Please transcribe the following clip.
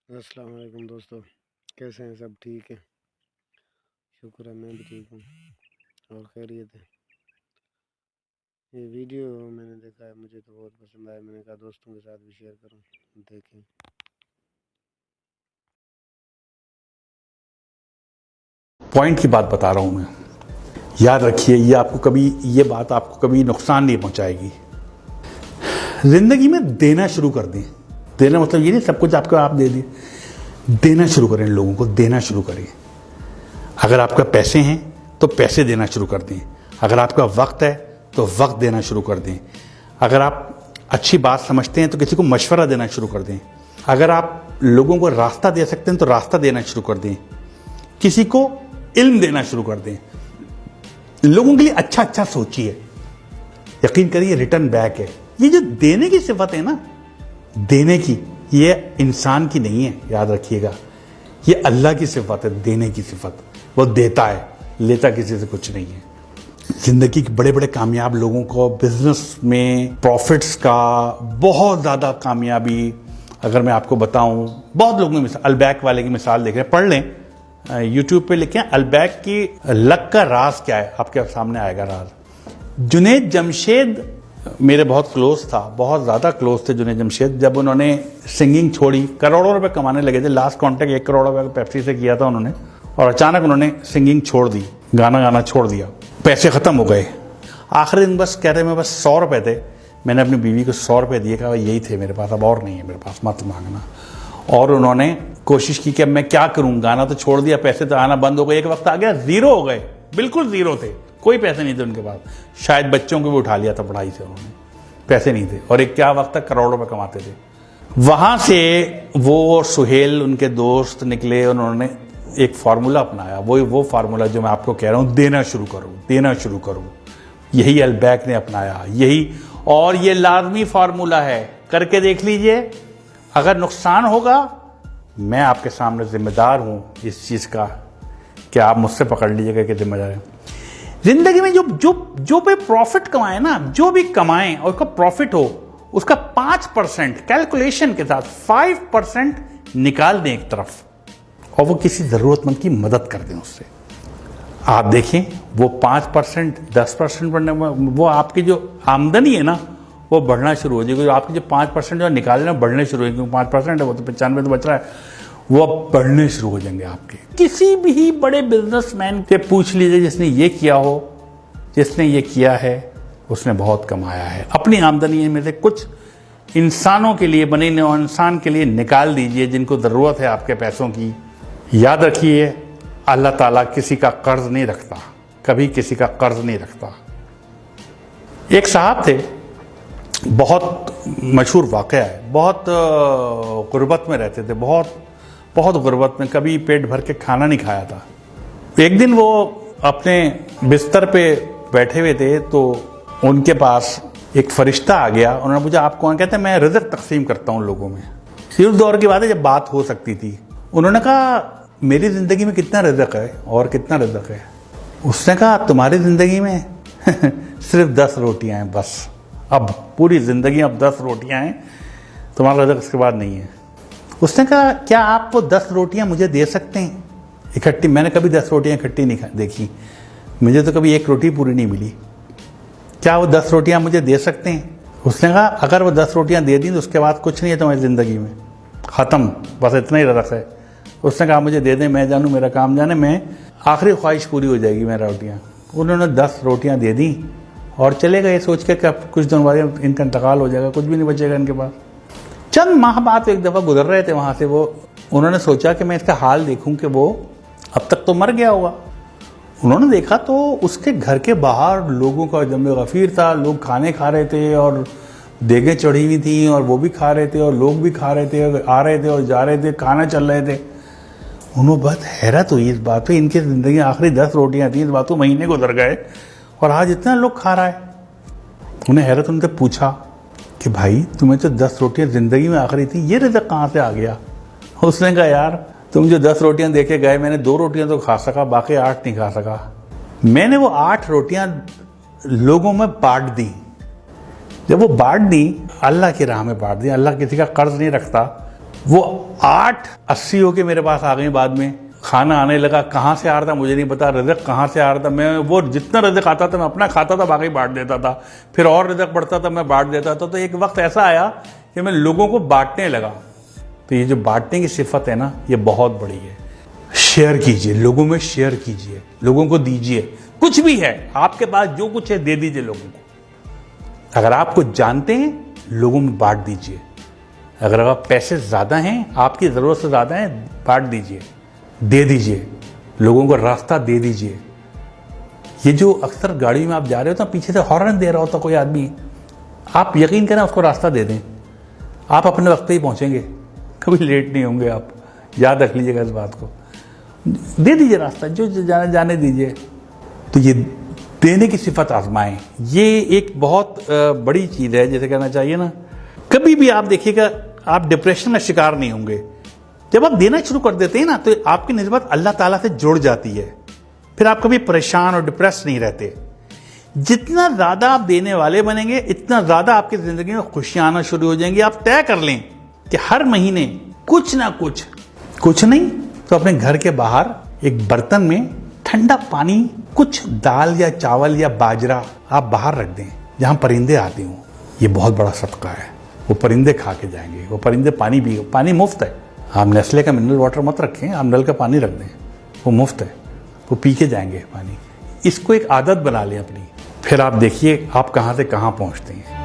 अस्सलाम वालेकुम दोस्तों, कैसे हैं? सब ठीक है? शुक्र है, मैं भी ठीक हूँ और खैरियत है। ये वीडियो मैंने देखा है, मुझे तो बहुत पसंद आया। मैंने कहा दोस्तों के साथ भी शेयर करूँ, देखें। पॉइंट की बात बता रहा हूं मैं। याद रखिए, ये बात आपको कभी नुकसान नहीं पहुंचाएगी। जिंदगी में देना शुरू कर दें। देना मतलब ये नहीं सब कुछ आपको आप दे दिए। देना शुरू करें, लोगों को देना शुरू करें। अगर आपका पैसे हैं तो पैसे देना शुरू कर दें। अगर आपका वक्त है तो वक्त देना शुरू कर दें। अगर आप अच्छी बात समझते हैं तो किसी को मशवरा देना शुरू कर दें। अगर आप लोगों को रास्ता दे सकते हैं तो रास्ता देना शुरू कर दें। किसी को इल्म देना शुरू कर दें। लोगों के लिए अच्छा अच्छा सोचिए। यकीन करिए, रिटर्न बैक है। ये जो देने की सिफत है ना, देने की, ये इंसान की नहीं है, याद रखिएगा। ये अल्लाह की सिफत है, देने की सिफत। वो देता है, लेता किसी से कुछ नहीं है। जिंदगी के बड़े बड़े कामयाब लोगों को बिजनेस में प्रॉफिट्स का बहुत ज़्यादा कामयाबी, अगर मैं आपको बताऊं, बहुत लोगों की अलबैक वाले की मिसाल देख रहे हैं, पढ़ लें, यूट्यूब पे लिखें अलबैक की लक का राज क्या है, आपके सामने आएगा राज। जुनैद जमशेद मेरे बहुत क्लोज था, बहुत ज़्यादा क्लोज थे जुनैद जमशेद। जब उन्होंने सिंगिंग छोड़ी, करोड़ों रुपए कमाने लगे थे। लास्ट कॉन्ट्रैक्ट 1 करोड़ रुपए पेप्सी से किया था उन्होंने, और अचानक उन्होंने सिंगिंग छोड़ दी, गाना गाना छोड़ दिया। पैसे ख़त्म हो गए। आखिरी दिन बस कह रहे मैं बस 100 रुपये थे। मैंने अपनी बीवी को 100 रुपये दिए, कहा यही थे मेरे पास, अब और नहीं है मेरे पास, मत मांगना। और उन्होंने कोशिश की कि अब मैं क्या करूं, गाना तो छोड़ दिया, पैसे तो आना बंद हो गए। एक वक्त आ गया, जीरो हो गए, बिल्कुल जीरो थे, कोई पैसे नहीं थे उनके पास। शायद बच्चों को भी उठा लिया था पढ़ाई से उन्होंने, पैसे नहीं थे। और एक क्या वक्त तक करोड़ों रुपए कमाते थे। वहां से वो और सुहेल उनके दोस्त निकले, उन्होंने एक फार्मूला अपनाया। वो फार्मूला जो मैं आपको कह रहा हूं, देना शुरू करो, देना शुरू करो। यही अलबैक ने अपनाया, यही, और ये लाजमी फार्मूला है, करके देख लीजिए। अगर नुकसान होगा, मैं आपके सामने जिम्मेदार हूं इस चीज का, कि आप मुझसे पकड़ लीजिएगा कि जिम्मेदार है। जिंदगी में जो पे प्रॉफिट कमाए ना, जो भी कमाएं और उसका प्रॉफिट हो, उसका 5% कैलकुलेशन के साथ 5% निकाल दें एक तरफ, और वो किसी जरूरतमंद की मदद कर दें उससे। आप देखें, वो 5%, 10% बढ़ने, वो आपकी जो आमदनी है ना, वो बढ़ना शुरू हो जाएगी। आपके जो 5% जो निकाले ना, बढ़ने शुरू हो, क्योंकि 5% है, वो तो 95 तो बच रहा है, वो अब बढ़ने शुरू हो जाएंगे आपके। किसी भी बड़े बिजनेसमैन से पूछ लीजिए, जिसने ये किया हो, जिसने ये किया है, उसने बहुत कमाया है। अपनी आमदनी में से कुछ इंसानों के लिए, बने इंसान के लिए निकाल दीजिए, जिनको ज़रूरत है आपके पैसों की। याद रखिए, अल्लाह ताला किसी का कर्ज नहीं रखता, कभी किसी का कर्ज नहीं रखता। एक साहब थे, बहुत मशहूर वाक़या है, बहुत गुर्बत में रहते थे, बहुत गुर्बत में, कभी पेट भर के खाना नहीं खाया था। एक दिन वो अपने बिस्तर पे बैठे हुए थे, तो उनके पास एक फरिश्ता आ गया। उन्होंने पूछा, आप कौन? कहते हैं मैं रिज़्क़ तकसीम करता हूँ लोगों में। उस दौर की बात है जब बात हो सकती थी। उन्होंने कहा, मेरी ज़िंदगी में कितना रिज़्क़ है और कितना रिज़्क़ है? उसने कहा, तुम्हारी ज़िंदगी में सिर्फ 10 रोटियाँ हैं बस। अब पूरी ज़िंदगी अब 10 रोटियाँ हैं, तुम्हारा रिज़्क़ इसके बाद नहीं है। उसने कहा, क्या आप वो 10 रोटियाँ मुझे दे सकते हैं इकट्ठी? मैंने कभी 10 रोटियाँ इकट्ठी नहीं देखी, मुझे तो कभी 1 रोटी पूरी नहीं मिली। क्या वो 10 रोटियाँ मुझे दे सकते हैं? उसने कहा, अगर वो 10 रोटियाँ दे दी तो उसके बाद कुछ नहीं है तुम्हारी ज़िंदगी में, ख़त्म, बस इतना ही रिज़्क़ है। उसने कहा, मुझे दे दें, मैं जानूँ, मेरा काम जाने, मैं आखिरी ख्वाहिश पूरी हो जाएगी मेरा रोटियाँ। उन्होंने 10 रोटियाँ दे दी और चले गए, सोच के कि कुछ दिन बाद इनका इंतकाल हो जाएगा, कुछ भी नहीं बचेगा इनके पास। चंद माह बाद एक दफ़ा गुजर रहे थे वहाँ से वो, उन्होंने सोचा कि मैं इसका हाल देखूं कि वो अब तक तो मर गया होगा। उन्होंने देखा तो उसके घर के बाहर लोगों का जमे गफ़ीर था, लोग खाने खा रहे थे और देगें चढ़ी हुई थी और वो भी खा रहे थे और लोग भी खा रहे थे, आ रहे थे और जा रहे थे, खाना चल रहे थे। उन्होंने बहुत हैरत हुई इस बात पे, इनकी ज़िंदगी आखिरी 10 रोटियाँ थी, इस बात को महीने गुजर गए और आज इतना लोग खा रहा है। उन्हें हैरत, उनसे पूछा कि भाई तुम्हें तो 10 रोटियाँ ज़िंदगी में आखिरी थी, ये रिज़्क़ कहाँ से आ गया? उसने कहा, यार तुम जो 10 रोटियाँ देके गए, मैंने 2 रोटियाँ तो खा सका, बाकी 8 नहीं खा सका। मैंने वो 8 रोटियाँ लोगों में बांट दी। जब वो बांट दी, अल्लाह की राह में बांट दी। अल्लाह किसी का कर्ज नहीं रखता, वो 8:80 होके मेरे पास आ गई। बाद में खाना आने लगा, कहाँ से आ रहा था मुझे नहीं पता, रज़क कहाँ से आ रहा था। मैं वो जितना रज़क आता था मैं अपना खाता था, बाकी बांट देता था। फिर और रज़क बढ़ता था मैं बांट देता था। तो एक वक्त ऐसा आया कि मैं लोगों को बांटने लगा। तो ये जो बांटने की सिफत है ना, ये बहुत बड़ी है। शेयर कीजिए, लोगों में शेयर कीजिए, लोगों को दीजिए। कुछ भी है आपके पास, जो कुछ है दे दीजिए लोगों को। अगर आपको जानते हैं, लोगों में बांट दीजिए। अगर आप पैसे ज़्यादा हैं, आपकी ज़रूरत से ज़्यादा है, बांट दीजिए, दे दीजिए, लोगों को रास्ता दे दीजिए। ये जो अक्सर गाड़ी में आप जा रहे हो तो पीछे से हॉर्न दे रहा होता कोई आदमी, आप यकीन करें उसको रास्ता दे दें, आप अपने वक्त पे ही पहुंचेंगे, कभी लेट नहीं होंगे आप। याद रख लीजिएगा इस बात को। दे दीजिए रास्ता, जो जाने दीजिए। तो ये देने की सिफत आजमाएं, ये एक बहुत बड़ी चीज़ है। जैसे कहना चाहिए ना, कभी भी आप देखिएगा आप डिप्रेशन का शिकार नहीं होंगे। जब आप देना शुरू कर देते हैं ना, तो आपकी निस्बत अल्लाह ताला से जुड़ जाती है। फिर आप कभी परेशान और डिप्रेस नहीं रहते। जितना ज़्यादा आप देने वाले बनेंगे, इतना ज़्यादा आपकी ज़िंदगी में खुशियाँ आना शुरू हो जाएंगी। आप तय कर लें कि हर महीने कुछ ना कुछ नहीं तो अपने घर के बाहर एक बर्तन में ठंडा पानी, कुछ दाल या चावल या बाजरा आप बाहर रख दें, जहाँ परिंदे आते हों। ये बहुत बड़ा सदका है। वो परिंदे खा के जाएंगे, वो परिंदे पानी पी, पानी मुफ्त है। आप नेस्ले का मिनरल वाटर मत रखें, आप नल का पानी रख दें, वो मुफ्त है, वो पी के जाएंगे पानी। इसको एक आदत बना लें अपनी, फिर आप देखिए आप कहाँ से कहाँ पहुँचते हैं।